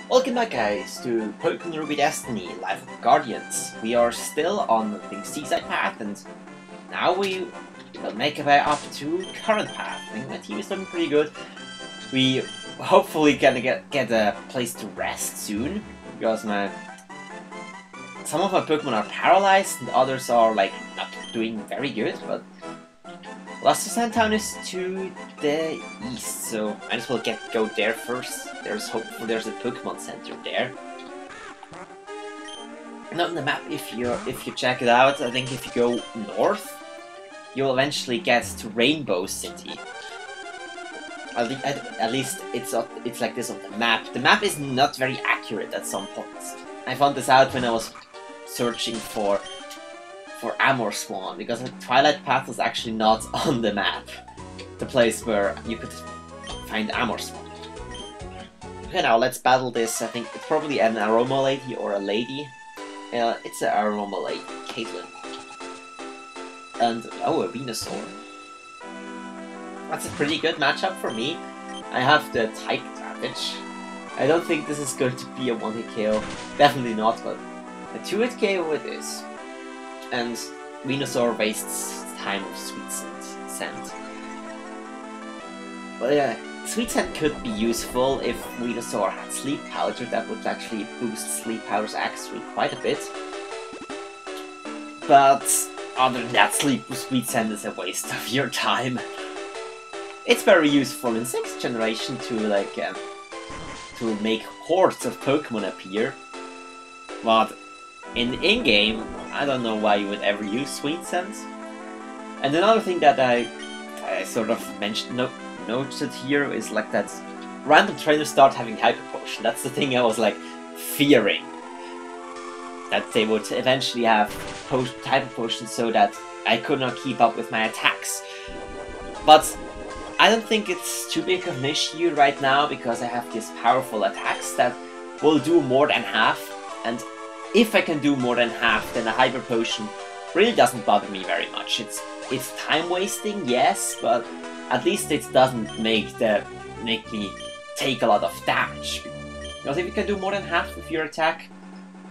Welcome back guys to Pokemon Ruby Destiny Life of Guardians. We are still on the seaside path and now we will make our way up to current path. I think my team is looking pretty good. We hopefully gonna get a place to rest soon because some of my Pokemon are paralyzed and others are like not doing very good, but Lustersand Town is to the east, so I just will go there first. There's a Pokemon Center there. And on the map, if you check it out, I think if you go north, you'll eventually get to Rainbow City. At least it's like this on the map. The map is not very accurate at some points. I found this out when I was searching for Amor Swan, because the Twilight Path was actually not on the map, the place where you could find Amor Swan. Okay, now let's battle this. I think it's probably an Aroma Lady or a lady. It's an Aroma Lady, Caitlin. And, oh, a Venusaur. That's a pretty good matchup for me. I have the type advantage. I don't think this is going to be a one-hit KO. Definitely not, but a two-hit KO it is. And Venusaur wastes time with Sweet Scent. But yeah, Sweet Scent could be useful if Venusaur had Sleep Powder. That would actually boost Sleep Powder's accuracy quite a bit. But other than that, Sweet Scent is a waste of your time. It's very useful in 6th generation to make hordes of Pokemon appear. But in-game, I don't know why you would ever use Sweet Scent. And another thing that I sort of noted here is like that random trainers start having Hyper Potion. That's the thing I was like fearing. That they would eventually have Hyper Potion so that I could not keep up with my attacks. But I don't think it's too big of an issue right now because I have these powerful attacks that will do more than half, and if I can do more than half, then a Hyper Potion really doesn't bother me very much. It's time wasting, yes, but at least it doesn't make me take a lot of damage. Because if you can do more than half of your attack,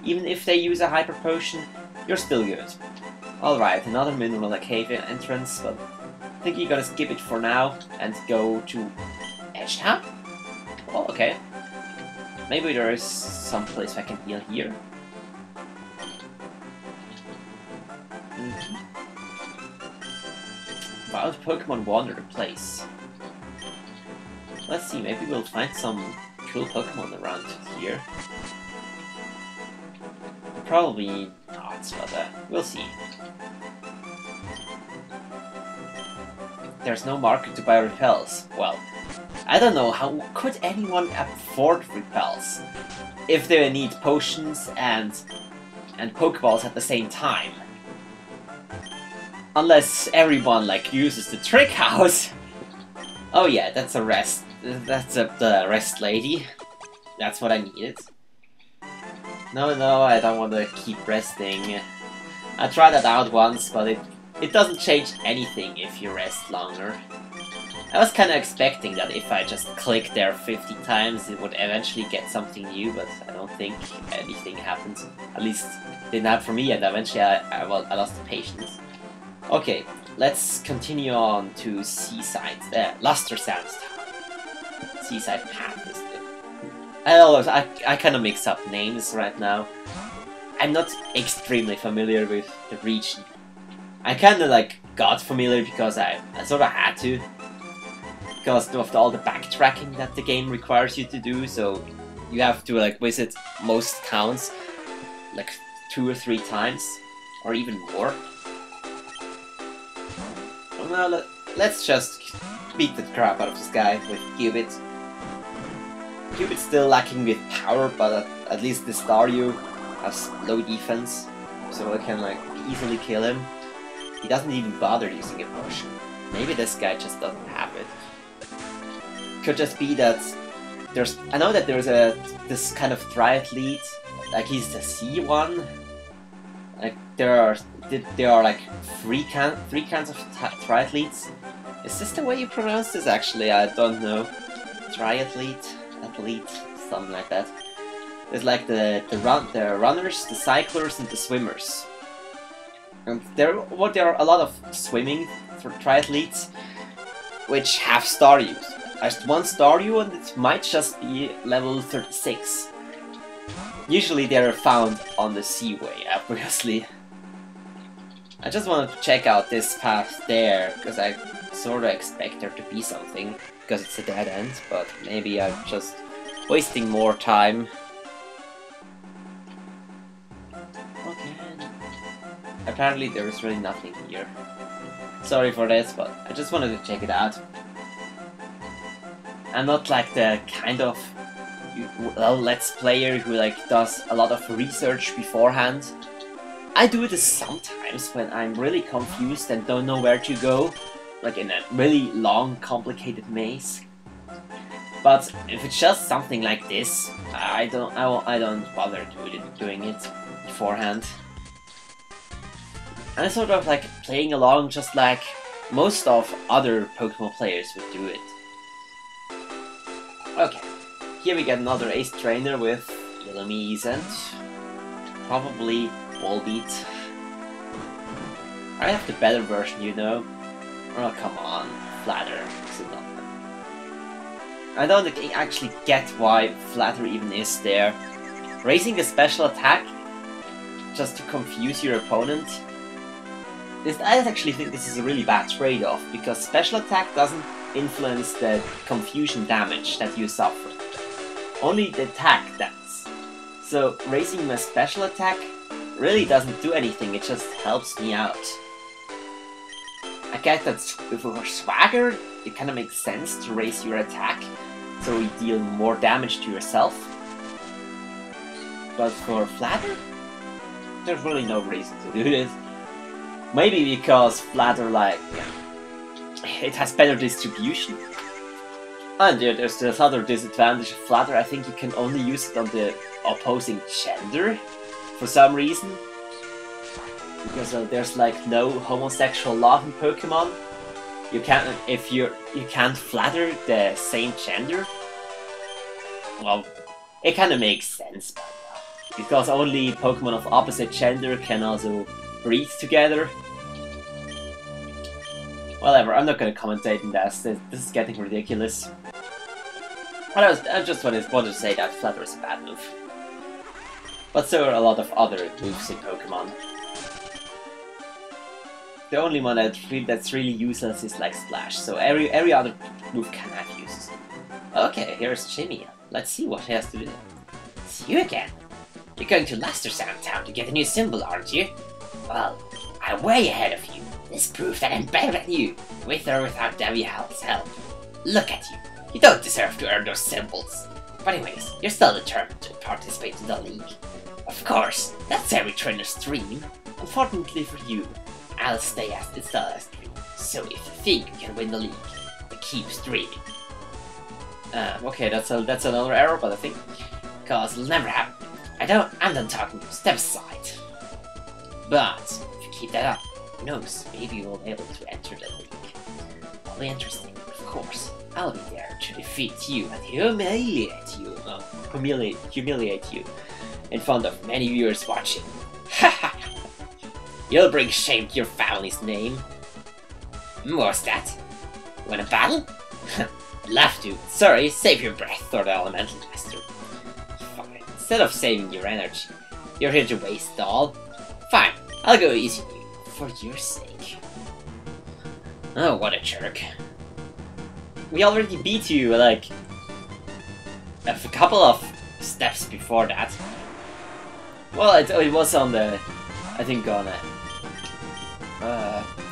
even if they use a Hyper Potion, you're still good. Alright, another Mineral Cave entrance, but I think you're gonna skip it for now and go to Edge Town? Oh, okay. Maybe there is some place I can heal here. Wild Pokemon wander the place. Let's see, maybe we'll find some cool Pokemon around here. Probably not, but we'll see. There's no market to buy repels. Well, I don't know, how could anyone afford repels if they need potions and Pokeballs at the same time? Unless everyone like uses the Trick House. Oh yeah, that's a rest. That's the rest lady. That's what I needed. No, I don't want to keep resting. I tried that out once, but it doesn't change anything if you rest longer. I was kind of expecting that if I just click there 50 times, it would eventually get something new, but I don't think anything happened. At least it didn't happen for me, and eventually I lost the patience. Okay, let's continue on to Seaside, Lustersand Town. Seaside Path is I kind of mix up names right now. I'm not extremely familiar with the region. I kind of like got familiar because I sort of had to. Because of all the backtracking that the game requires you to do, so you have to like visit most towns like 2 or 3 times, or even more. Well, now let's just beat the crap out of this guy with Cubit. Cubit's still lacking with power, but at least the Staryu has low defense, so I can like easily kill him. He doesn't even bother using a potion. Maybe this guy just doesn't have it. Could just be that I know that there's this kind of triathlete, like he's the C one. Like there are like three kinds of triathletes. Is this the way you pronounce this? Actually, I don't know. Triathlete, athlete, something like that. There's like the runners, the cyclers, and the swimmers. And there are a lot of swimming for triathletes, which have Staryu. There's one Staryu, and it might just be level 36. Usually they are found on the seaway, obviously. I just wanted to check out this path there, because I sort of expect there to be something, because it's a dead end, but maybe I'm just wasting more time. Okay. Apparently there is really nothing here. Sorry for this, but I just wanted to check it out. I'm not like the kind of Let's Player who like does a lot of research beforehand. I do this sometimes when I'm really confused and don't know where to go, like in a really long, complicated maze. But if it's just something like this, I don't bother doing it beforehand. And I'm sort of like playing along just like most of other Pokemon players would do it. Okay, here we get another Ace Trainer with Illumise and probably Volbeat. I have the better version, you know. Oh, come on, Flatter. I don't actually get why Flatter even is there. Raising a special attack just to confuse your opponent. I actually think this is a really bad trade-off, because special attack doesn't influence the confusion damage that you suffer. Only the attack does. So raising my special attack really doesn't do anything, it just helps me out. I get that for Swagger, it kind of makes sense to raise your attack, so you deal more damage to yourself. But for Flatter, there's really no reason to do this. Maybe because Flatter, like, it has better distribution. And yeah, there's this other disadvantage of Flatter. I think you can only use it on the opposing gender for some reason. Because there's like no homosexual love in Pokemon. You can't you can't flatter the same gender. Well, it kind of makes sense, but because only Pokemon of opposite gender can also breed together. Whatever, I'm not gonna commentate on this. This is getting ridiculous. But I just wanted to say that Flatter is a bad move. But so are a lot of other moves in Pokemon. The only one that's really useless is like Splash, so every other move can have uses. Okay, here's Jimmy. Let's see what he has to do. It's you again. You're going to Lustersand Town to get a new symbol, aren't you? Well, I'm way ahead of you. This proves that I'm better than you, with or without Debbie's help. Look at you. You don't deserve to earn those symbols. But anyways, you're still determined to participate in the league. Of course, that's every trainer's dream. Unfortunately for you, I'll stay as it's the last dream. So if you think you can win the league, then keep streaming. Okay, that's another error, but I think because it'll never happen. I'm done talking. Step aside. But if you keep that up, who knows? Maybe we'll be able to enter the league. That'll be interesting, of course. I'll be there to defeat you and humiliate you in front of many viewers watching. Haha! You'll bring shame to your family's name. What's that? Win a battle? Love to. Sorry, save your breath, thought the Elemental Master. Fine. Instead of saving your energy, you're here to waste it all. Fine, I'll go easy on you, for your sake. Oh, what a jerk. We already beat you, like, a couple of steps before that. Well, it was on the, I think on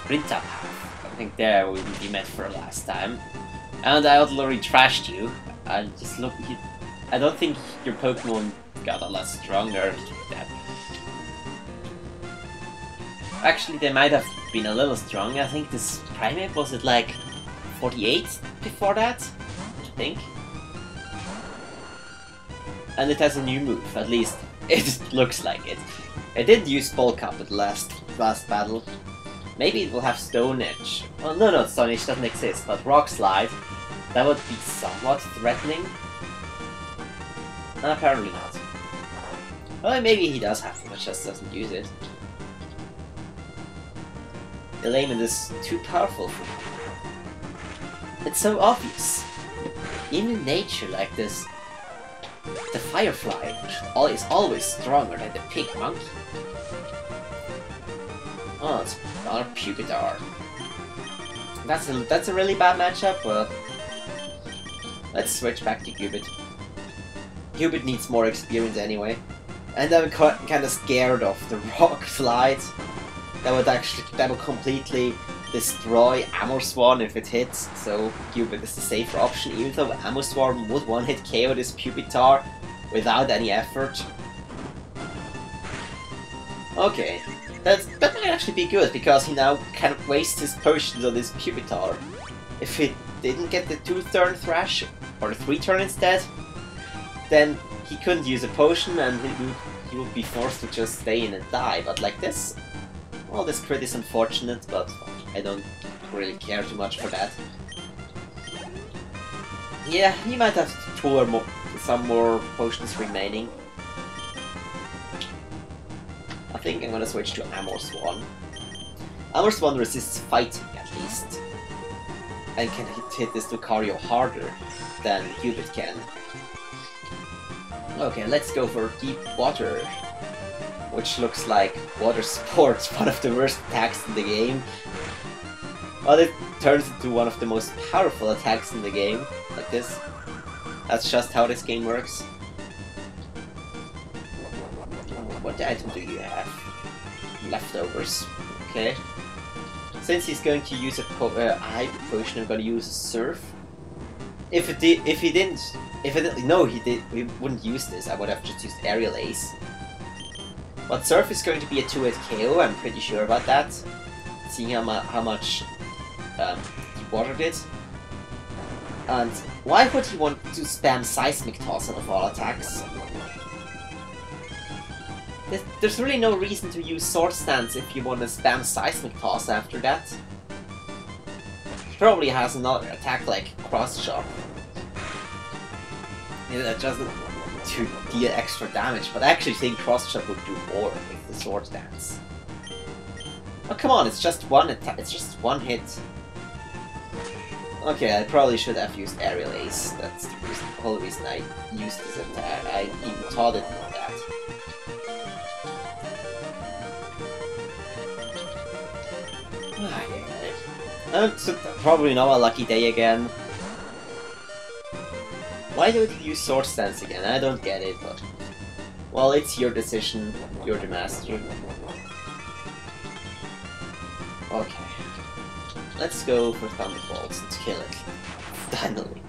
Rinta path. I think there we met for last time. And I already trashed you. I don't think your Pokemon got a lot stronger with that. Actually, they might have been a little strong. I think this Primeape was at like 48 before that, I think. And it has a new move, at least it looks like it. It did use Bulk Up at the last battle. Maybe it will have Stone Edge. Well, no, Stone Edge doesn't exist, but Rock Slide. That would be somewhat threatening. Apparently not. Well, maybe he does have it, but just doesn't use it. Element is too powerful for me. It's so obvious. Even in nature like this, the firefly is always stronger than the pig monkey. Oh, it's another Pupitar. That's a really bad matchup, but let's switch back to Cupid. Cupid needs more experience anyway. And I'm kind of scared of the rock slide. That would completely destroy Amor Swarm if it hits, so Cupid is the safer option, even though Amor Swarm would one-hit KO this Pupitar without any effort. Okay, that might actually be good, because he now can waste his potions on this Pupitar. If he didn't get the 2-turn Thrash, or the 3-turn instead, then he couldn't use a potion and he would be forced to just stay in and die, but like this, well, this crit is unfortunate, but I don't really care too much for that. Yeah, he might have some more potions remaining. I think I'm gonna switch to Amor Swan. Amor Swan resists fighting, at least. And can hit this Lucario harder than Cupid can. Okay, let's go for Deep Water, which looks like water sports, one of the worst attacks in the game. Well, it turns into one of the most powerful attacks in the game, like this. That's just how this game works. What item do you have? Leftovers. Okay. Since he's going to use a Hyper Potion, I'm going to use a Surf. If he didn't, we wouldn't use this. I would have just used Aerial Ace. But Surf is going to be a 2-hit KO, I'm pretty sure about that. Seeing how much Deep Water did. And why would he want to spam Seismic Toss out of all attacks? There's really no reason to use Sword Stance if you want to spam Seismic Toss after that. He probably has another attack like Cross Chop. That doesn't to deal extra damage, but I actually think Cross Chop would do more with the Sword Dance. Oh come on, it's just one attack. It's just one hit. Okay, I probably should have used Aerial Ace. That's the whole reason I used this attack. I even taught it like that. So probably not a lucky day again. Why do you use Sword Stance again? I don't get it, but... well, it's your decision. You're the master. Okay. Let's go for Thunderbolts and kill it. Finally.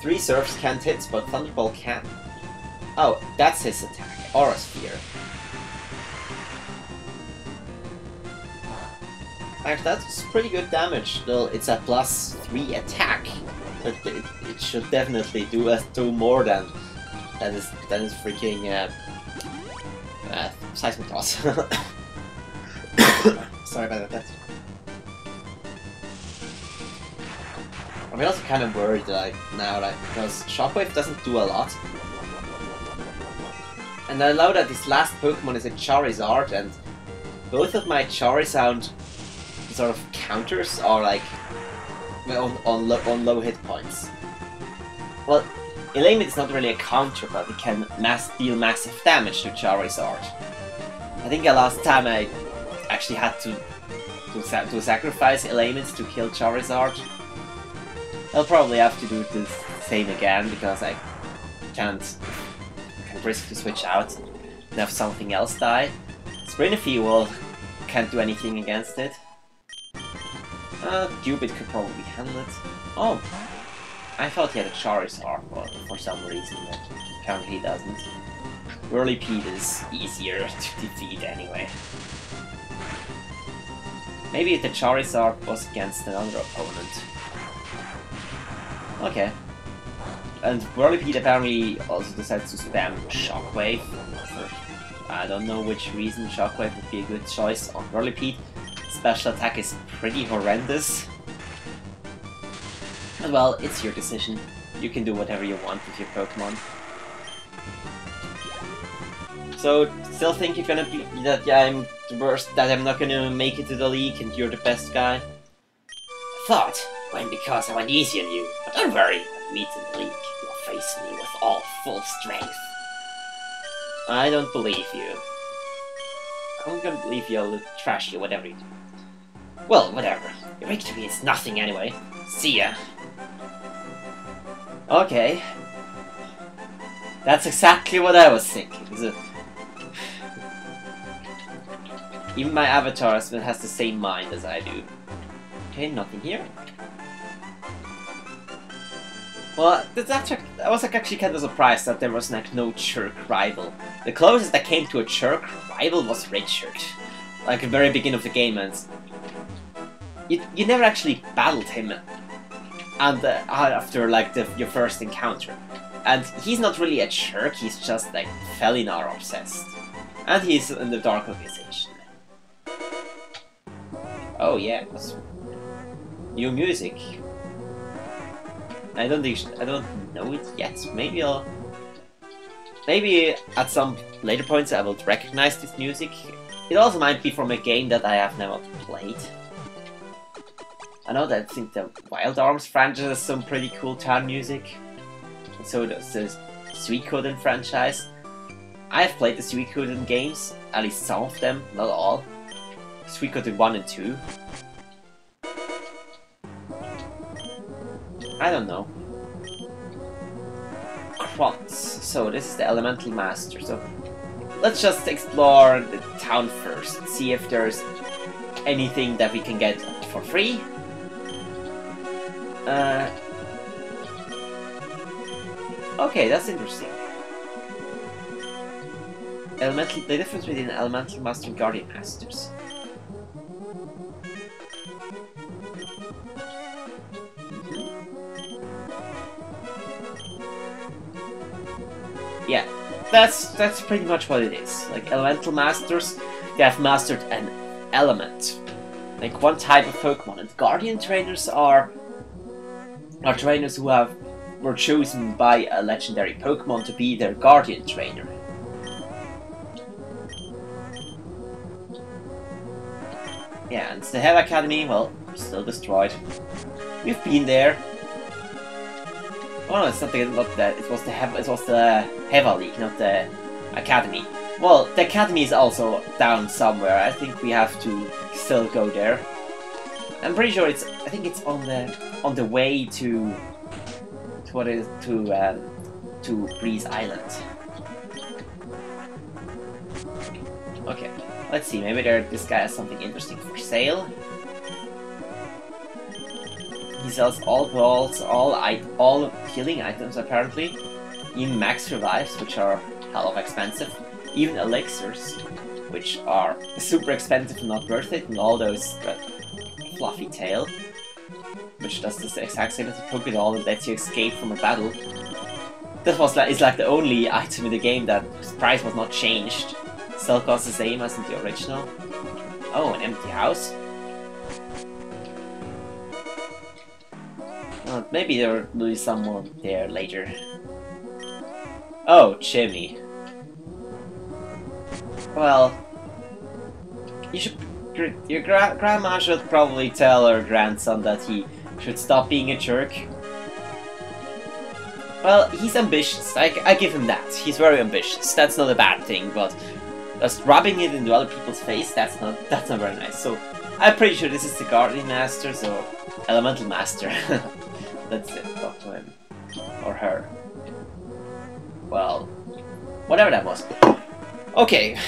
3 Surfs can't hit, but Thunderbolt can. Oh, that's his attack. Aura Sphere. Actually, that's pretty good damage. Though it's a +3 attack. But it should definitely do more than his freaking Seismic Toss. Sorry about that. I'm also kind of worried now because Shockwave doesn't do a lot. And I know that this last Pokemon is a Charizard, and both of my Charizard sort of counters are like on low hit points. Well, Element is not really a counter, but it can deal massive damage to Charizard. I think the last time I actually had to sacrifice Elements to kill Charizard. I'll probably have to do the same again, because I can't risk to switch out and have something else die. Spinafy can't do anything against it. Cupid could probably handle it. Oh, I thought he had a Charizard, but for some reason, but apparently he doesn't. Whirlipede is easier to defeat anyway. Maybe the Charizard was against another opponent. Okay. And Whirlipede apparently also decides to spam Shockwave. I don't know which reason Shockwave would be a good choice on Whirlipede. Special attack is pretty horrendous. And well, it's your decision. You can do whatever you want with your Pokemon. So, still think you're gonna be that I'm the worst, that I'm not gonna make it to the league and you're the best guy? I thought, when because I went easy on you, but don't worry, when we meet in the league, you'll face me with all full strength. I don't believe you. I'm gonna believe you, I'll trash you, whatever you do. Well, whatever. Your victory is nothing anyway. See ya. Okay. That's exactly what I was thinking. Even my avatar has the same mind as I do. Okay, nothing here. Well, I was actually kind of surprised that there was like no Churk rival. The closest I came to a Churk rival was Richard, like at the very beginning of the game, and you never actually battled him, and after like your first encounter, and he's not really a Churk. He's just like Felinar obsessed, and he's in the Dark Organization. Oh yeah, that's new music. I don't know it yet. Maybe at some later points I will recognize this music. It also might be from a game that I have never played. I know that I think the Wild Arms franchise has some pretty cool town music. And so does the Suikoden franchise. I have played the Suikoden games, at least some of them, not all. Suikoden 1 and 2. I don't know. Quants. So this is the Elemental Master. So let's just explore the town first. See if there's anything that we can get for free. Okay, that's interesting. The difference between Elemental Master and Guardian Masters. Yeah, that's pretty much what it is. Like Elemental Masters, they have mastered an element, like one type of Pokemon, and Guardian Trainers are trainers who were chosen by a legendary Pokemon to be their Guardian Trainer. Yeah, and the Heva Academy, well, still destroyed. We've been there. Oh no, it's not that. It was the Heva League, not the Academy. Well, the Academy is also down somewhere. I think we have to still go there. I'm pretty sure it's. I think it's on the way to Breeze Island. Okay, let's see. Maybe this guy has something interesting for sale. He sells all balls, all healing items apparently, even max revives, which are hell of expensive, even elixirs, which are super expensive and not worth it, and all those fluffy tail, which does the exact same as a Pokédoll and lets you escape from a battle. This is like the only item in the game that its price was not changed. Still costs the same as in the original. Oh, an empty house. Maybe there will be someone there later. Oh, Jimmy. Well, your grandma should probably tell her grandson that he should stop being a jerk. Well, he's ambitious. I give him that. He's very ambitious. That's not a bad thing, but just rubbing it into other people's face, that's not very nice. So I'm pretty sure this is the Guardian Master, so Elemental Master. That's it, talk to him. Or her. Well, whatever that was. Okay,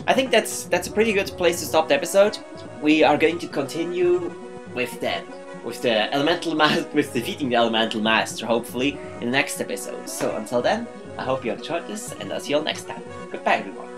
I think that's a pretty good place to stop the episode. We are going to continue with defeating the Elemental Master, hopefully, in the next episode. So until then, I hope you enjoyed this, and I'll see you all next time. Goodbye, everyone.